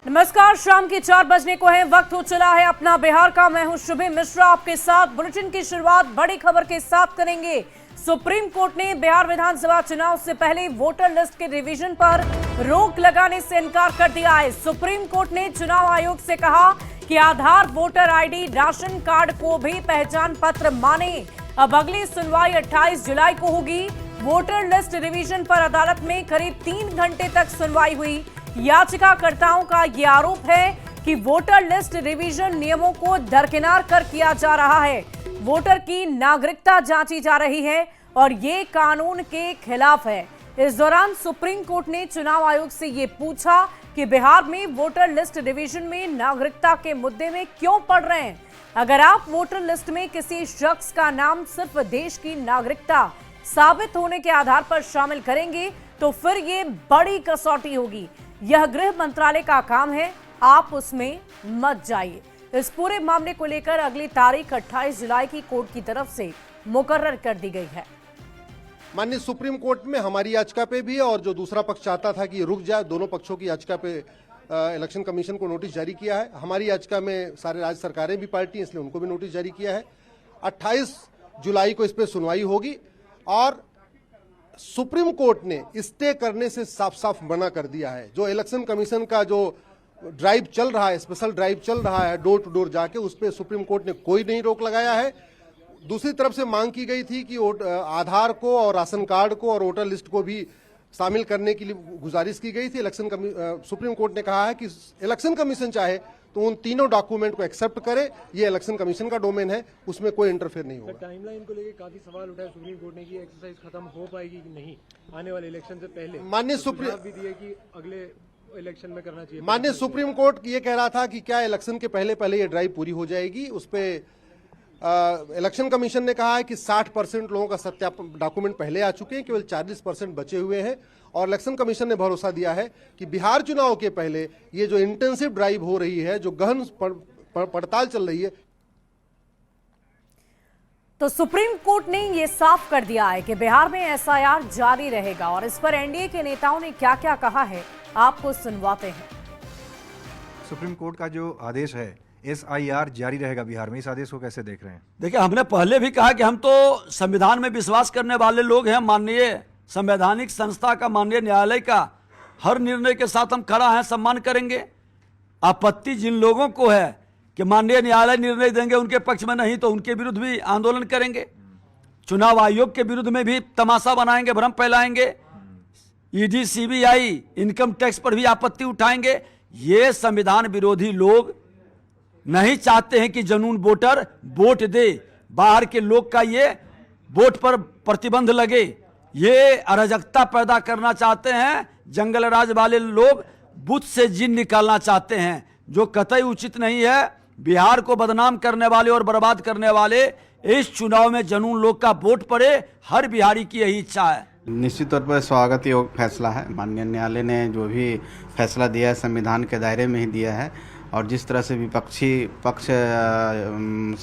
नमस्कार, शाम के 4 बजने को है, वक्त हो चला है अपना बिहार का। मैं हूं शुभम मिश्रा, आपके साथ बुलेटिन की शुरुआत बड़ी खबर के साथ करेंगे। सुप्रीम कोर्ट ने बिहार विधानसभा चुनाव से पहले वोटर लिस्ट के रिवीजन पर रोक लगाने से इनकार कर दिया है। सुप्रीम कोर्ट ने चुनाव आयोग से कहा कि आधार, वोटर आईडी, राशन कार्ड को भी पहचान पत्र माने। अब अगली सुनवाई 28 जुलाई को होगी। वोटर लिस्ट रिवीजन पर अदालत में करीब 3 घंटे तक सुनवाई हुई। याचिकाकर्ताओं का यह आरोप है कि वोटर लिस्ट रिवीजन नियमों को दरकिनार कर किया जा रहा है। वोटर की नागरिकता जांची जा रही है और ये कानून के खिलाफ है। इस दौरान सुप्रीम कोर्ट ने चुनाव आयोग से ये पूछा कि बिहार में वोटर लिस्ट रिवीजन में नागरिकता के मुद्दे में क्यों पड़ रहे हैं। अगर आप वोटर लिस्ट में किसी शख्स का नाम सिर्फ देश की नागरिकता साबित होने के आधार पर शामिल करेंगे तो फिर ये बड़ी कसौटी होगी। यह गृह मंत्रालय का काम है, आप उसमें मत जाइए। इस पूरे मामले को लेकर अगली तारीख 28 जुलाई की कोर्ट की तरफ से मुकर्रर कर दी गई है। माननीय सुप्रीम कोर्ट में हमारी याचिका पे भी और जो दूसरा पक्ष चाहता था कि रुक जाए, दोनों पक्षों की याचिका पे इलेक्शन कमीशन को नोटिस जारी किया है। हमारी याचिका में सारे राज्य सरकारें भी पार्टी, इसलिए उनको भी नोटिस जारी किया है। 28 जुलाई को इस पर सुनवाई होगी और सुप्रीम कोर्ट ने स्टे करने से साफ साफ मना कर दिया है। जो इलेक्शन कमीशन का जो ड्राइव चल रहा है, स्पेशल ड्राइव चल रहा है डोर टू डोर जाके, उस पर सुप्रीम कोर्ट ने कोई नहीं रोक लगाया है। दूसरी तरफ से मांग की गई थी कि आधार को और राशन कार्ड को और वोटर लिस्ट को भी शामिल करने के लिए गुजारिश की गई थी। सुप्रीम कोर्ट ने कहा है कि इलेक्शन कमीशन चाहे तो उन तीनों डॉक्यूमेंट को एक्सेप्ट करे, ये इलेक्शन कमीशन का डोमेन है, उसमें कोई इंटरफेयर नहीं होगा। टाइमलाइन को लेकर काफी सवाल उठाए सुप्रीम कोर्ट ने कि एक्सरसाइज खत्म हो पाएगी कि नहीं आने वाले इलेक्शन से पहले। माननीय सुप्रीम भी दिया कि अगले इलेक्शन में करना चाहिए। माननीय सुप्रीम कोर्ट ये कह रहा था कि क्या इलेक्शन के पहले पहले ये ड्राइव पूरी हो जाएगी। उस पर इलेक्शन कमीशन ने कहा है कि 60% लोगों का सत्यापन डॉक्यूमेंट पहले आ चुके हैं, केवल 40% बचे हुए हैं। और इलेक्शन कमीशन ने भरोसा दिया है कि बिहार चुनाव के पहले ये जो इंटेंसिव ड्राइव हो रही है, जो गहन पड़ताल चल रही है, तो सुप्रीम कोर्ट ने यह साफ कर दिया है कि बिहार में एसआईआर जारी रहेगा। और इस पर एनडीए के नेताओं ने क्या क्या कहा है, आपको सुनवाते हैं। सुप्रीम कोर्ट का जो आदेश है, एसआईआर जारी रहेगा बिहार में, इस आदेश को कैसे देख रहे हैं? देखिए, हमने पहले भी कहा कि हम तो संविधान में विश्वास करने वाले लोग हैं। माननीय संवैधानिक संस्था का, माननीय न्यायालय का हर निर्णय के साथ हम खड़ा हैं, सम्मान करेंगे। आपत्ति जिन लोगों को है कि माननीय न्यायालय निर्णय देंगे उनके पक्ष में नहीं, तो उनके विरुद्ध भी आंदोलन करेंगे। चुनाव आयोग के विरुद्ध में भी तमाशा बनाएंगे, भ्रम फैलाएंगे। ईडी, सीबीआई, इनकम टैक्स पर भी आपत्ति उठाएंगे। ये संविधान विरोधी लोग नहीं चाहते हैं कि जनून वोटर वोट दे। बाहर के लोग का ये वोट पर प्रतिबंध लगे, ये अराजकता पैदा करना चाहते हैं। जंगल राज वाले लोग बुथ से जिन निकालना चाहते हैं, जो कतई उचित नहीं है। बिहार को बदनाम करने वाले और बर्बाद करने वाले इस चुनाव में जनून लोग का वोट पड़े, हर बिहारी की यही इच्छा है। निश्चित तौर पर स्वागत योग्य फैसला है। माननीय न्यायालय ने जो भी फैसला दिया है संविधान के दायरे में ही दिया है। और जिस तरह से विपक्षी पक्ष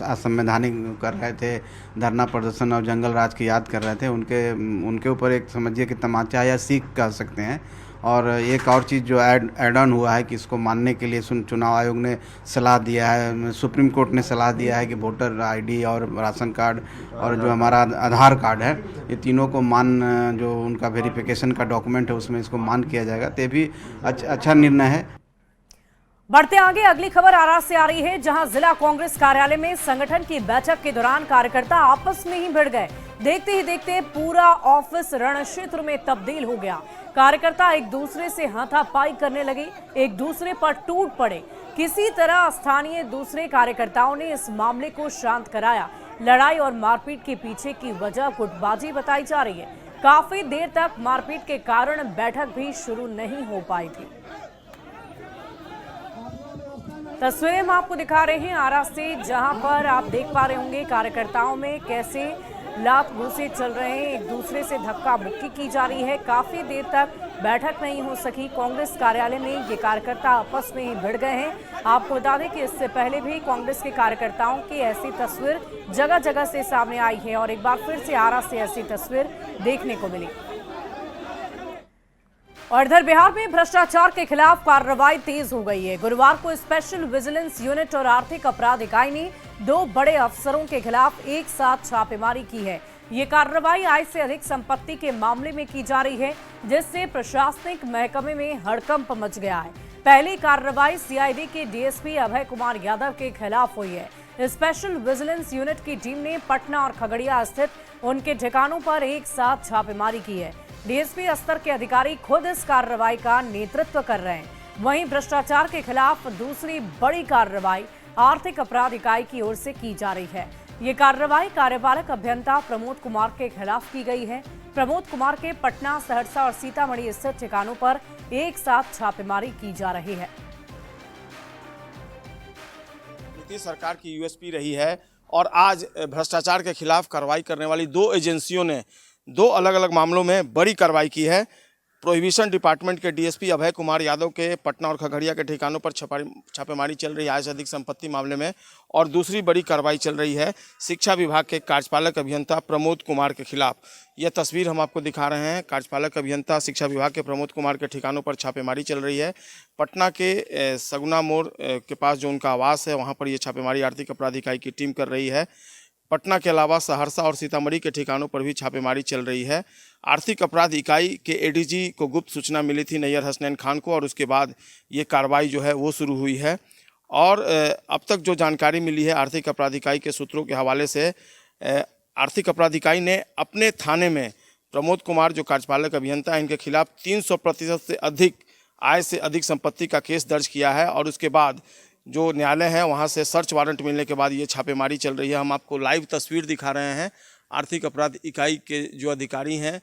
असंवैधानिक कर रहे थे, धरना प्रदर्शन और जंगल राज की याद कर रहे थे, उनके ऊपर एक समझिए कि तमाचा या सीख कह सकते हैं। और एक और चीज़ जो ऐड ऑन हुआ है कि इसको मानने के लिए चुनाव आयोग ने सलाह दिया है, सुप्रीम कोर्ट ने सलाह दिया है कि वोटर आईडी और राशन कार्ड और जो हमारा आधार कार्ड है, ये तीनों को जो उनका वेरिफिकेशन का डॉक्यूमेंट है उसमें इसको मान किया जाएगा। तो ये भी अच्छा निर्णय है। बढ़ते आगे, अगली खबर आरा से आ रही है, जहां जिला कांग्रेस कार्यालय में संगठन की बैठक के दौरान कार्यकर्ता आपस में ही भिड़ गए। देखते ही देखते पूरा ऑफिस रणक्षेत्र में तब्दील हो गया। कार्यकर्ता एक दूसरे से हाथापाई करने लगे, एक दूसरे पर टूट पड़े। किसी तरह स्थानीय दूसरे कार्यकर्ताओं ने इस मामले को शांत कराया। लड़ाई और मारपीट के पीछे की वजह गुटबाजी बताई जा रही है। काफी देर तक मारपीट के कारण बैठक भी शुरू नहीं हो पाई थी। तस्वीरें हम आपको दिखा रहे हैं आरा से, जहां पर आप देख पा रहे होंगे कार्यकर्ताओं में कैसे लात घूंसे चल रहे हैं, एक दूसरे से धक्का मुक्की की जा रही है। काफी देर तक बैठक नहीं हो सकी कांग्रेस कार्यालय में, ये कार्यकर्ता आपस में ही भिड़ गए हैं। आपको बता दें कि इससे पहले भी कांग्रेस के कार्यकर्ताओं की ऐसी तस्वीर जगह जगह से सामने आई है और एक बार फिर से आरा से ऐसी तस्वीर देखने को मिली। और इधर बिहार में भ्रष्टाचार के खिलाफ कार्रवाई तेज हो गई है। गुरुवार को स्पेशल विजिलेंस यूनिट और आर्थिक अपराध इकाई ने 2 बड़े अफसरों के खिलाफ एक साथ छापेमारी की है। ये कार्रवाई आय से अधिक संपत्ति के मामले में की जा रही है, जिससे प्रशासनिक महकमे में हड़कंप मच गया है। पहली कार्रवाई सीआईडी के डीएसपी अभय कुमार यादव के खिलाफ हुई है। स्पेशल विजिलेंस यूनिट की टीम ने पटना और खगड़िया स्थित उनके ठिकानों पर एक साथ छापेमारी की है। डीएसपी स्तर के अधिकारी खुद इस कार्रवाई का नेतृत्व कर रहे हैं। वहीं भ्रष्टाचार के खिलाफ दूसरी बड़ी कार्रवाई आर्थिक अपराध इकाई की ओर से की जा रही है। ये कार्रवाई कार्यपालक अभियंता प्रमोद कुमार के खिलाफ की गई है। प्रमोद कुमार के पटना, सहरसा और सीतामढ़ी स्थित ठिकानों पर एक साथ छापेमारी की जा रही है। नीतीश सरकार की यूएसपी रही है और आज भ्रष्टाचार के खिलाफ कार्रवाई करने वाली 2 एजेंसियों ने 2 अलग अलग मामलों में बड़ी कार्रवाई की है। प्रोहिबिशन डिपार्टमेंट के डीएसपी अभय कुमार यादव के पटना और खगड़िया के ठिकानों पर छापेमारी चल रही है आय से अधिक संपत्ति मामले में, और दूसरी बड़ी कार्रवाई चल रही है शिक्षा विभाग के कार्यपालक अभियंता प्रमोद कुमार के खिलाफ। यह तस्वीर हम आपको दिखा रहे हैं। कार्यपालक अभियंता शिक्षा विभाग के प्रमोद कुमार के ठिकानों पर छापेमारी चल रही है। पटना के सगुना मोड़ के पास जो उनका आवास है, वहाँ पर यह छापेमारी आर्थिक अपराध इकाई की टीम कर रही है। पटना के अलावा सहरसा और सीतामढ़ी के ठिकानों पर भी छापेमारी चल रही है। आर्थिक अपराध इकाई के एडीजी को गुप्त सूचना मिली थी नैयर हसनैन खान को, और उसके बाद ये कार्रवाई जो है वो शुरू हुई है। और अब तक जो जानकारी मिली है आर्थिक अपराध इकाई के सूत्रों के हवाले से, आर्थिक अपराध इकाई ने अपने थाने में प्रमोद कुमार जो कार्यपालक अभियंता है, इनके खिलाफ 300% से अधिक आय से अधिक संपत्ति का केस दर्ज किया है। और उसके बाद जो न्यायालय है वहाँ से सर्च वारंट मिलने के बाद ये छापेमारी चल रही है। हम आपको लाइव तस्वीर दिखा रहे हैं आर्थिक अपराध इकाई के जो अधिकारी हैं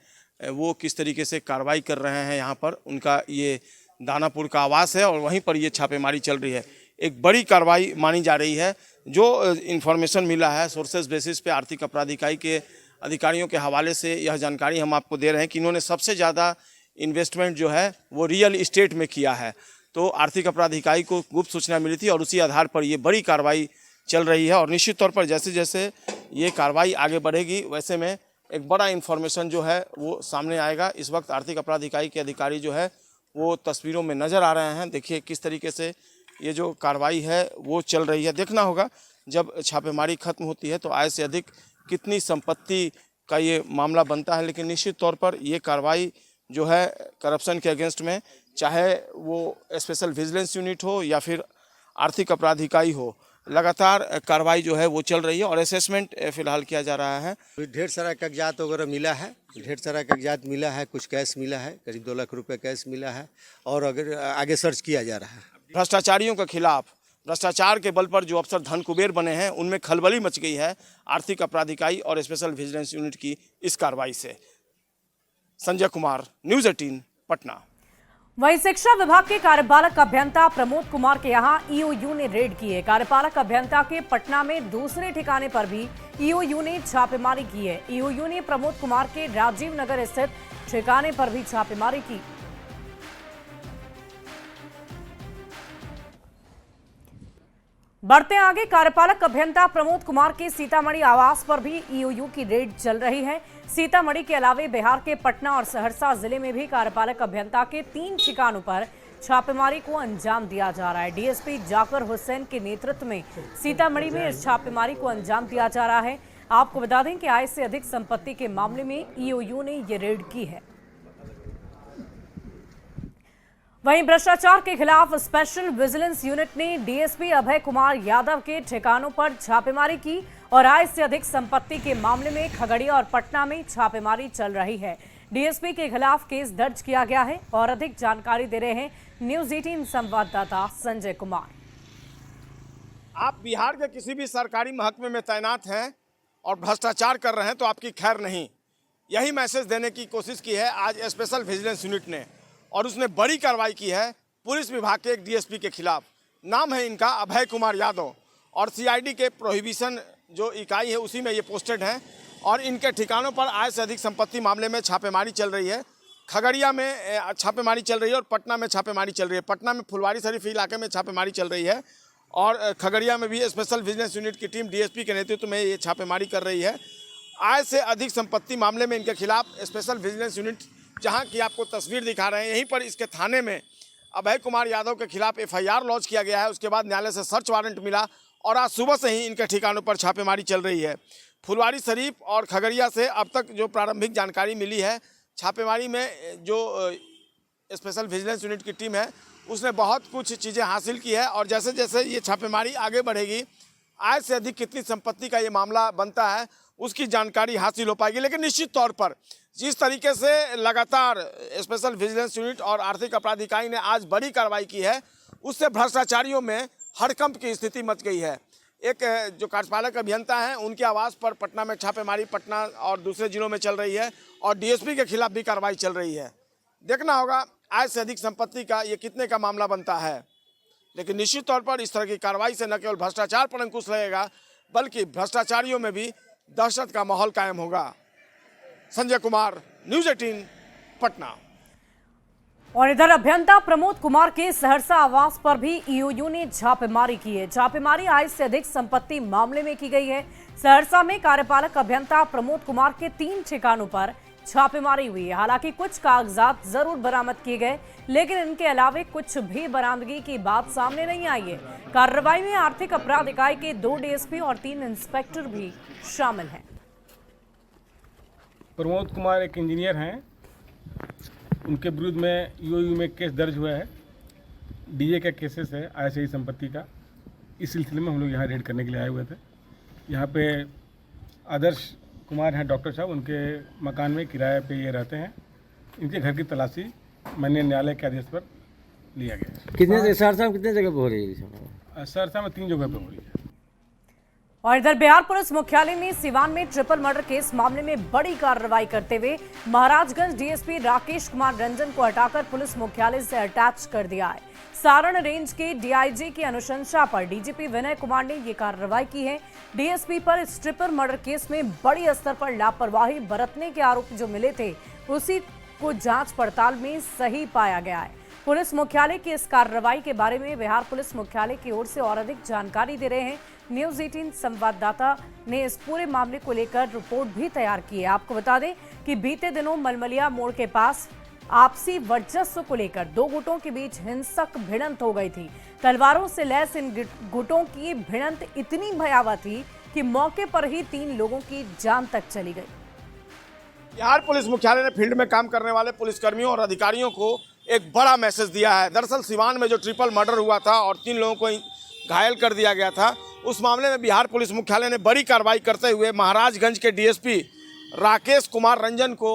वो किस तरीके से कार्रवाई कर रहे हैं। यहाँ पर उनका ये दानापुर का आवास है और वहीं पर ये छापेमारी चल रही है। एक बड़ी कार्रवाई मानी जा रही है। जो इन्फॉर्मेशन मिला है सोर्सेज बेसिस पे आर्थिक अपराध इकाई के अधिकारियों के हवाले से यह जानकारी हम आपको दे रहे हैं कि इन्होंने सबसे ज़्यादा इन्वेस्टमेंट जो है वो रियल इस्टेट में किया है। तो आर्थिक अपराध इकाई को गुप्त सूचना मिली थी और उसी आधार पर ये बड़ी कार्रवाई चल रही है। और निश्चित तौर पर जैसे जैसे ये कार्रवाई आगे बढ़ेगी वैसे में एक बड़ा इन्फॉर्मेशन जो है वो सामने आएगा। इस वक्त आर्थिक अपराध इकाई के अधिकारी जो है वो तस्वीरों में नज़र आ रहे हैं। देखिए किस तरीके से ये जो कार्रवाई है वो चल रही है। देखना होगा जब छापेमारी खत्म होती है तो आय से अधिक कितनी संपत्ति का ये मामला बनता है। लेकिन निश्चित तौर पर ये कार्रवाई जो है करप्शन के अगेंस्ट में, चाहे वो स्पेशल विजिलेंस यूनिट हो या फिर आर्थिक अपराध इकाई हो, लगातार कार्रवाई जो है वो चल रही है और असेसमेंट फिलहाल किया जा रहा है। ढेर सारा कागजात वगैरह मिला है, कुछ कैश मिला है, करीब 2 लाख रुपए कैश मिला है और अगर आगे सर्च किया जा रहा है। भ्रष्टाचारियों के खिलाफ, भ्रष्टाचार के बल पर जो अफसर धन कुबेर बने हैं उनमें खलबली मच गई है आर्थिक अपराध इकाई और स्पेशल विजिलेंस यूनिट की इस कार्रवाई से। संजय कुमार, न्यूज़ 18 पटना। वहीं शिक्षा विभाग के कार्यपालक अभियंता प्रमोद कुमार के यहां ईओयू ने रेड की है। कार्यपालक अभियंता के पटना में दूसरे ठिकाने पर भी ईओयू ने छापेमारी की है। ईओयू ने प्रमोद कुमार के राजीव नगर स्थित ठिकाने पर भी छापेमारी की। बढ़ते आगे, कार्यपालक अभियंता प्रमोद कुमार के सीतामढ़ी आवास पर भी ईओयू की रेड चल रही है। सीतामढ़ी के अलावे बिहार के पटना और सहरसा जिले में भी कार्यपालक अभियंता के 3 ठिकानों पर छापेमारी को अंजाम दिया जा रहा है। डीएसपी जाकिर हुसैन के नेतृत्व में सीतामढ़ी में इस छापेमारी को अंजाम दिया जा रहा है। आपको बता दें कि आय से अधिक संपत्ति के मामले में ईओयू ने ये रेड की है। वहीं भ्रष्टाचार के खिलाफ स्पेशल विजिलेंस यूनिट ने डीएसपी अभय कुमार यादव के ठिकानों पर छापेमारी की और आय से अधिक संपत्ति के मामले में खगड़िया और पटना में छापेमारी चल रही है। डीएसपी के खिलाफ केस दर्ज किया गया है और अधिक जानकारी दे रहे हैं न्यूज़ 18 संवाददाता संजय कुमार। आप बिहार के किसी भी सरकारी महकमे में तैनात हैं और भ्रष्टाचार कर रहे हैं तो आपकी खैर नहीं, यही मैसेज देने की कोशिश की है आज स्पेशल विजिलेंस यूनिट ने। और उसने बड़ी कार्रवाई की है पुलिस विभाग के एक डीएसपी के खिलाफ। नाम है इनका अभय कुमार यादव और सीआईडी के प्रोहिबिशन जो इकाई है उसी में ये पोस्टेड हैं और इनके ठिकानों पर आय से अधिक संपत्ति मामले में छापेमारी चल रही है। खगड़िया में छापेमारी चल रही है और पटना में छापेमारी चल रही है। पटना में फुलवारी शरीफ इलाके में छापेमारी चल रही है और खगड़िया में भी स्पेशल विजिलेंस यूनिट की टीम डीएसपी के नेतृत्व में ये छापेमारी कर रही है। आय से अधिक संपत्ति मामले में इनके खिलाफ स्पेशल विजिलेंस यूनिट जहां की आपको तस्वीर दिखा रहे हैं। यहीं पर इसके थाने में अभय कुमार यादव के खिलाफ FIR लॉन्च किया गया है। उसके बाद न्यायालय से सर्च वारंट मिला और आज सुबह से ही इनके ठिकानों पर छापेमारी चल रही है। फुलवारी शरीफ और खगड़िया से अब तक जो प्रारंभिक जानकारी मिली है, छापेमारी में जो स्पेशल विजिलेंस यूनिट की टीम है उसने बहुत कुछ चीज़ें हासिल की है और जैसे जैसे ये छापेमारी आगे बढ़ेगी, आय से अधिक कितनी संपत्ति का ये मामला बनता है उसकी जानकारी हासिल हो पाएगी। लेकिन निश्चित तौर पर जिस तरीके से लगातार स्पेशल विजिलेंस यूनिट और आर्थिक अपराध इकाई ने आज बड़ी कार्रवाई की है, उससे भ्रष्टाचारियों में हड़कंप की स्थिति मच गई है। एक जो कार्यपालक अभियंता हैं उनके आवास पर पटना में छापेमारी पटना और दूसरे जिलों में चल रही है और DSP के खिलाफ भी कार्रवाई चल रही है। देखना होगा आय से अधिक संपत्ति का ये कितने का मामला बनता है। लेकिन निश्चित तौर पर इस तरह की कार्रवाई से न केवल भ्रष्टाचार पर अंकुश लगेगा बल्कि भ्रष्टाचारियों में भी दहशत का माहौल कायम होगा। संजय कुमार, न्यूज़ 18 पटना। और इधर अभियंता प्रमोद कुमार के सहरसा आवास पर भी EOU ने छापेमारी की है। छापेमारी आय से अधिक संपत्ति मामले में की गई है। सहरसा में कार्यपालक अभियंता प्रमोद कुमार के 3 ठिकानों पर छापेमारी हुई है। हालांकि कुछ कागजात जरूर बरामद किए गए, लेकिन इनके अलावे कुछ भी बरामदगी की बात सामने नहीं आई है। कार्रवाई में आर्थिक अपराध इकाई के 2 DSP और 3 इंस्पेक्टर भी शामिल हैं। प्रमोद कुमार एक इंजीनियर हैं, उनके विरुद्ध में EOU में केस दर्ज हुआ है। DA का केसेस है आय से अधिक संपत्ति का। इस सिलसिले में हम लोग यहाँ रेड करने के लिए आए हुए थे। यहाँ पे आदर्श कुमार हैं डॉक्टर साहब, उनके मकान में किराए पे ये रहते हैं। इनके घर की तलाशी माननीय न्यायालय के आदेश पर लिया गया है। कितने सहरसा में कितने जगह पे हो रही है? सहरसा में 3 जगह पे हो रही है। और इधर बिहार पुलिस मुख्यालय में सिवान में ट्रिपल मर्डर केस मामले में बड़ी कार्रवाई करते हुए महाराजगंज DSP राकेश कुमार रंजन को हटाकर पुलिस मुख्यालय से अटैच कर दिया है। सारण रेंज के DIG की अनुशंसा पर DGP विनय कुमार ने ये कार्रवाई की है। DSP पर इस ट्रिपल मर्डर केस में बड़ी स्तर पर लापरवाही बरतने के आरोप जो मिले थे उसी को जांच पड़ताल में सही पाया गया है। पुलिस मुख्यालय की इस कार्रवाई के बारे में बिहार पुलिस मुख्यालय की ओर से और अधिक जानकारी दे रहे हैं न्यूज़ 18 संवाददाता ने इस पूरे मामले को लेकर रिपोर्ट भी तैयार की है। आपको बता दें कि बीते दिनों मलमलिया मोड़ के पास आपसी वर्चस्व को लेकर 2 गुटों के बीच हिंसक भिड़ंत हो गई थी। तलवारों से लैस इन गुटों की भिड़ंत इतनी भयावह थी कि मौके पर ही 3 लोगों की जान तक चली गई। बिहार पुलिस मुख्यालय ने फील्ड में काम करने वाले पुलिसकर्मियों और अधिकारियों को एक बड़ा मैसेज दिया है। दरअसल सिवान में जो ट्रिपल मर्डर हुआ था और 3 लोगों को घायल कर दिया गया था, उस मामले में बिहार पुलिस मुख्यालय ने बड़ी कार्रवाई करते हुए महाराजगंज के DSP राकेश कुमार रंजन को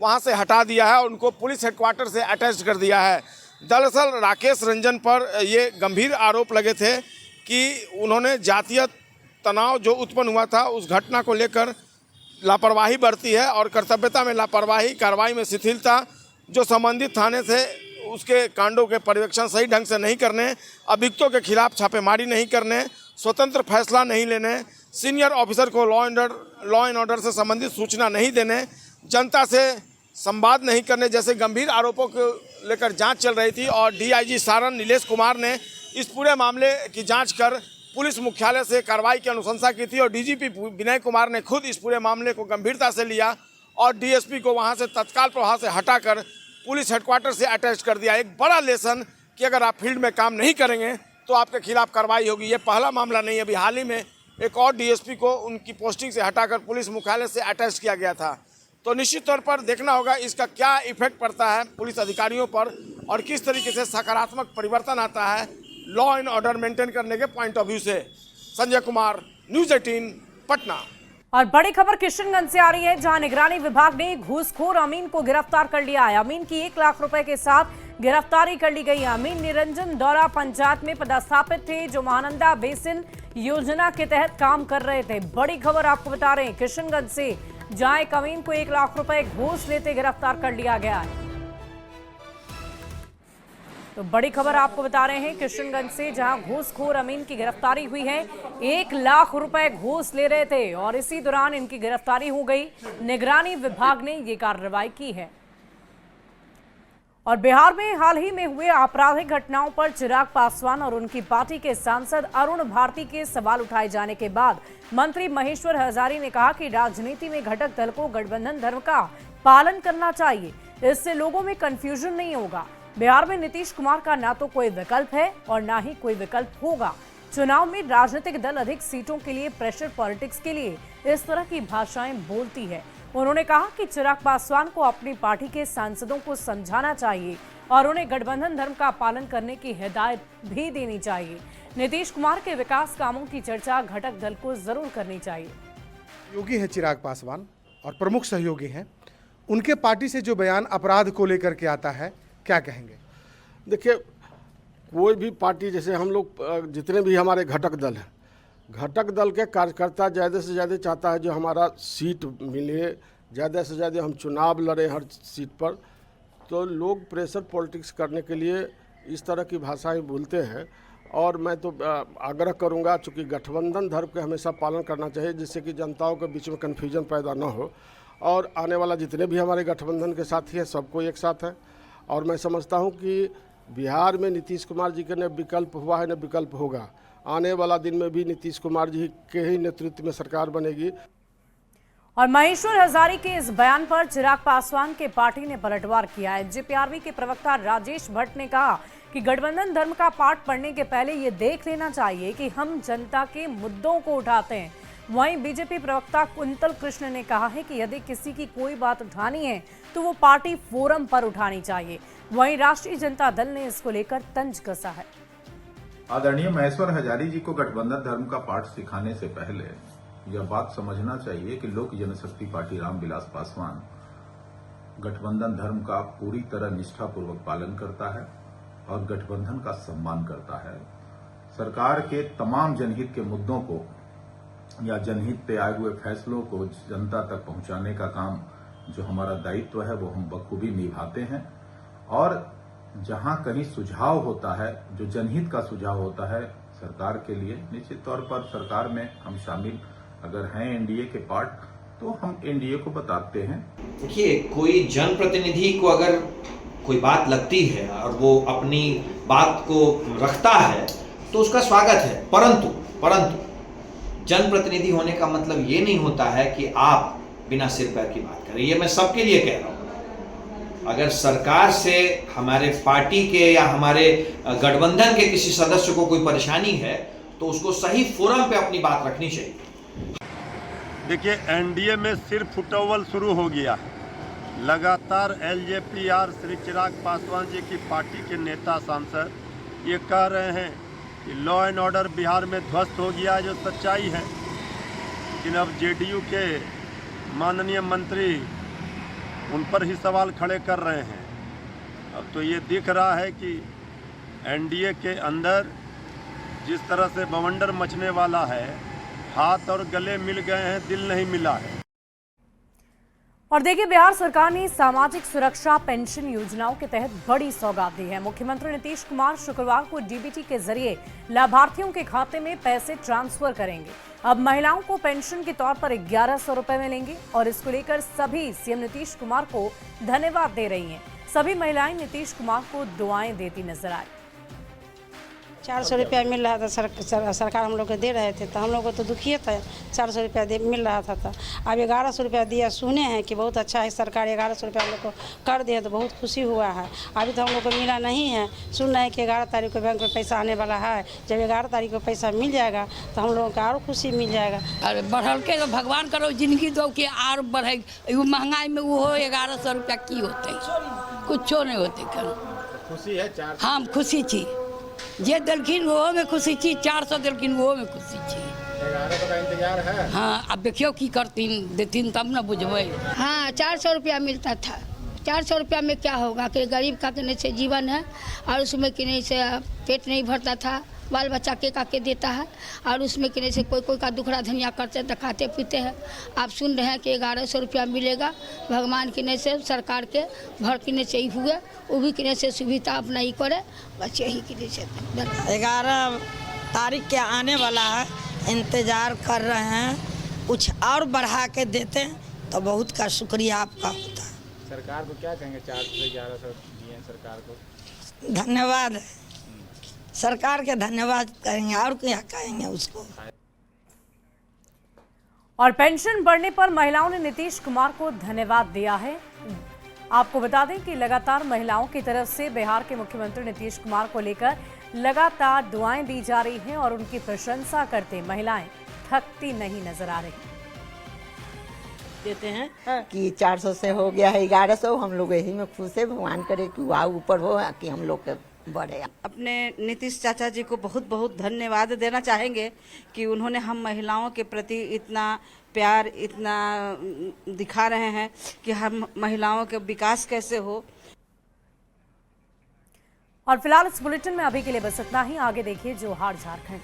वहां से हटा दिया है और उनको पुलिस हेडक्वार्टर से अटैच कर दिया है। दरअसल राकेश रंजन पर ये गंभीर आरोप लगे थे कि उन्होंने जातीय तनाव जो उत्पन्न हुआ था उस घटना को लेकर लापरवाही बरती है और कर्तव्यता में लापरवाही, कार्रवाई में शिथिलता, जो संबंधित थाने से उसके कांडों के पर्यवेक्षण सही ढंग से नहीं करने, अभियुक्तों के खिलाफ छापेमारी नहीं करने, स्वतंत्र फैसला नहीं लेने, सीनियर ऑफिसर को लॉ एंड ऑर्डर से संबंधित सूचना नहीं देने, जनता से संवाद नहीं करने जैसे गंभीर आरोपों को लेकर जांच चल रही थी। और DIG सारण नीलेश कुमार ने इस पूरे मामले की जांच कर पुलिस मुख्यालय से कार्रवाई की अनुशंसा की थी और DGP विनय कुमार ने खुद इस पूरे मामले को गंभीरता से लिया और DSP को वहां से तत्काल प्रभाव से हटाकर पुलिस हेडक्वार्टर से अटैच कर दिया। एक बड़ा लेसन कि अगर आप फील्ड में काम नहीं करेंगे तो आपके खिलाफ कार्रवाई होगी। ये पहला मामला नहीं है, अभी हाल ही में एक और DSP को उनकी पोस्टिंग से हटाकर पुलिस मुख्यालय से अटैच किया गया था। तो निश्चित तौर पर देखना होगा इसका क्या इफेक्ट पड़ता है पुलिस अधिकारियों पर और किस तरीके से सकारात्मक परिवर्तन आता है लॉ एंड ऑर्डर मेंटेन करने के पॉइंट ऑफ व्यू से। संजय कुमार, न्यूज़ 18 पटना। और बड़ी खबर किशनगंज से आ रही है, जहां निगरानी विभाग ने घूसखोर अमीन को गिरफ्तार कर लिया है। अमीन की 1 लाख रुपए के साथ गिरफ्तारी कर ली गई है। अमीन निरंजन दौरा पंचायत में पदस्थापित थे, जो महानंदा बेसिन योजना के तहत काम कर रहे थे। बड़ी खबर आपको बता रहे हैं किशनगंज से, जहां एक अमीन को 1 लाख रुपए घूस लेते गिरफ्तार कर लिया गया है। तो बड़ी खबर आपको बता रहे हैं किशनगंज से, जहां घूसखोर अमीन की गिरफ्तारी हुई है। 1 लाख रुपए घूस ले रहे थे और इसी दौरान इनकी गिरफ्तारी हो गई। निगरानी विभाग ने ये कार्रवाई की है। और बिहार में हाल ही में हुए आपराधिक घटनाओं पर चिराग पासवान और उनकी पार्टी के सांसद अरुण भारती के सवाल उठाए जाने के बाद मंत्री महेश्वर हजारी ने कहा कि राजनीति में घटक दल को गठबंधन धर्म का पालन करना चाहिए। इससे लोगों में कंफ्यूजन नहीं होगा। बिहार में नीतीश कुमार का ना तो कोई विकल्प है और ना ही कोई विकल्प होगा। चुनाव में राजनीतिक दल अधिक सीटों के लिए प्रेशर पॉलिटिक्स के लिए इस तरह की भाषाएं बोलती है। उन्होंने कहा कि चिराग पासवान को अपनी पार्टी के सांसदों को समझाना चाहिए और उन्हें गठबंधन धर्म का पालन करने की हिदायत भी देनी चाहिए। नीतीश कुमार के विकास कामों की चर्चा घटक दल को जरूर करनी चाहिए। योगी है चिराग पासवान और प्रमुख सहयोगी हैं, उनके पार्टी से जो बयान अपराध को लेकर के आता है, क्या कहेंगे? देखिए, कोई भी पार्टी, जैसे हम लोग जितने भी हमारे घटक दल हैं, घटक दल के कार्यकर्ता ज़्यादा से ज़्यादा चाहता है जो हमारा सीट मिले, ज़्यादा से ज़्यादा हम चुनाव लड़ें हर सीट पर। तो लोग प्रेशर पॉलिटिक्स करने के लिए इस तरह की भाषाएं बोलते हैं और मैं तो आग्रह करूंगा, चूँकि गठबंधन धर्म के हमेशा पालन करना चाहिए जिससे कि जनताओं के बीच में कन्फ्यूजन पैदा ना हो और आने वाला जितने भी हमारे गठबंधन के साथी हैं सबको एक साथ है। और मैं समझता हूं कि बिहार में नीतीश कुमार जी के न विकल्प हुआ है न विकल्प होगा। आने वाला दिन में भी नीतीश कुमार जी के ही नेतृत्व में सरकार बनेगी। और महेश्वर हजारी के इस बयान पर चिराग पासवान के पार्टी ने पलटवार किया है। जेपीआरवी के प्रवक्ता राजेश भट्ट ने कहा कि गठबंधन धर्म का पाठ पढ़ने के पहले ये देख लेना चाहिए कि हम जनता के मुद्दों को उठाते हैं। वहीं बीजेपी प्रवक्ता कुंतल कृष्ण ने कहा है कि यदि किसी की कोई बात उठानी है तो वो पार्टी फोरम पर उठानी चाहिए। वहीं राष्ट्रीय जनता दल ने इसको लेकर तंज कसा है। आदरणीय महेश्वर हजारी जी को गठबंधन धर्म का पाठ सिखाने से पहले यह बात समझना चाहिए कि लोक जनशक्ति पार्टी रामविलास पासवान गठबंधन धर्म का पूरी तरह निष्ठापूर्वक पालन करता है और गठबंधन का सम्मान करता है। सरकार के तमाम जनहित के मुद्दों को या जनहित पे आए हुए फैसलों को जनता तक पहुंचाने का काम जो हमारा दायित्व है वो हम बखूबी निभाते हैं। और जहां कहीं सुझाव होता है, जो जनहित का सुझाव होता है सरकार के लिए, निश्चित तौर पर सरकार में हम शामिल अगर हैं एनडीए के पार्ट तो हम एनडीए को बताते हैं। देखिए, कोई जनप्रतिनिधि को अगर कोई बात लगती है और वो अपनी बात को रखता है तो उसका स्वागत है, परंतु जनप्रतिनिधि होने का मतलब ये नहीं होता है कि आप बिना सिर पैर की बात करें। ये मैं सबके लिए कह रहा हूँ। अगर सरकार से हमारे पार्टी के या हमारे गठबंधन के किसी सदस्य को कोई परेशानी है तो उसको सही फोरम पे अपनी बात रखनी चाहिए। देखिए, एनडीए में सिर्फ फुटबॉल शुरू हो गया है। लगातार एलजेपीआर श्री चिराग पासवान जी की पार्टी के नेता सांसद ये कह रहे हैं कि लॉ एंड ऑर्डर बिहार में ध्वस्त हो गया, जो सच्चाई है। लेकिन अब जेडीयू के माननीय मंत्री उन पर ही सवाल खड़े कर रहे हैं। अब तो ये दिख रहा है कि एनडीए के अंदर जिस तरह से बवंडर मचने वाला है, हाथ और गले मिल गए हैं, दिल नहीं मिला है। और देखिए, बिहार सरकार ने सामाजिक सुरक्षा पेंशन योजनाओं के तहत बड़ी सौगात दी है। मुख्यमंत्री नीतीश कुमार शुक्रवार को डीबीटी के जरिए लाभार्थियों के खाते में पैसे ट्रांसफर करेंगे। अब महिलाओं को पेंशन के तौर पर 1100 रुपए मिलेंगे और इसको लेकर सभी सीएम नीतीश कुमार को धन्यवाद दे रही हैं। सभी महिलाएं नीतीश कुमार को दुआएं देती नजर आई। 400 रुपया मिल रहा था, सरकार हम लोग को दे रहे थे तो हम लोग को तो दुखिए था। 400 रुपया मिल रहा था, अब 1100 रुपया दिया। सुने हैं कि बहुत अच्छा है, सरकार 1100 रुपया हम लोग को कर दिया तो बहुत खुशी हुआ है। अभी तो हम लोग को मिला नहीं है, सुन रहे हैं कि 11 तारीख को बैंक में पैसा आने वाला है। जब 11 तारीख को पैसा मिल जाएगा तो हम लोगों को और खुशी मिल जाएगा। अरे बढ़ल के तो भगवान करो जिंदगी दो के और बढ़े। महंगाई में वो 1100 रुपया की होते, कुछ नहीं होते। खुशी है, हम खुशी छी, जे दिलखिन वो में खुशी छी, 400 दिलखिन वो में खुशी छी। 11 का इंतजार है। हाँ, अब देखियो की करतीन, देतीन तब न बुझबे। हाँ, 400 रुपया मिलता था। 400 रुपया में क्या होगा कि गरीब का कहने से जीवन है और उसमें कहने से पेट नहीं भरता था, बाल बच्चा के देता है और उसमें कहने से कोई का दुखड़ा धनिया करते हैं, खाते पीते हैं। आप सुन रहे हैं कि 1100 रुपया मिलेगा। भगवान कहने से सरकार के भर कहने से ही हुए, वो भी कहने से सुविधा अपना ही करे, बस यही कहने से। 11 तारीख के आने वाला है, इंतज़ार कर रहे हैं। कुछ और बढ़ा के देते हैं तो बहुत का शुक्रिया आपका होता है। सरकार को क्या कहेंगे? 400 से 1100 दिए सरकार को, धन्यवाद। सरकार के धन्यवाद करेंगे और क्या कहेंगे उसको। और पेंशन बढ़ने पर महिलाओं ने नीतीश कुमार को धन्यवाद दिया है। आपको बता दें कि लगातार महिलाओं की तरफ से बिहार के मुख्यमंत्री नीतीश कुमार को लेकर लगातार दुआएं दी जा रही हैं और उनकी प्रशंसा करते महिलाएं थकती नहीं नजर आ रही। देते हैं कि 400 से हो गया है 1100, हम लोग यही में खुश है। भगवान करे कि वो ऊपर हो कि हम लोग के बढ़े। अपने नीतीश चाचा जी को बहुत बहुत धन्यवाद देना चाहेंगे कि उन्होंने हम महिलाओं के प्रति इतना प्यार इतना दिखा रहे हैं कि हम महिलाओं के विकास कैसे हो। और फिलहाल इस बुलेटिन में अभी के लिए बस इतना ही। आगे देखिए जोहार झारखंड।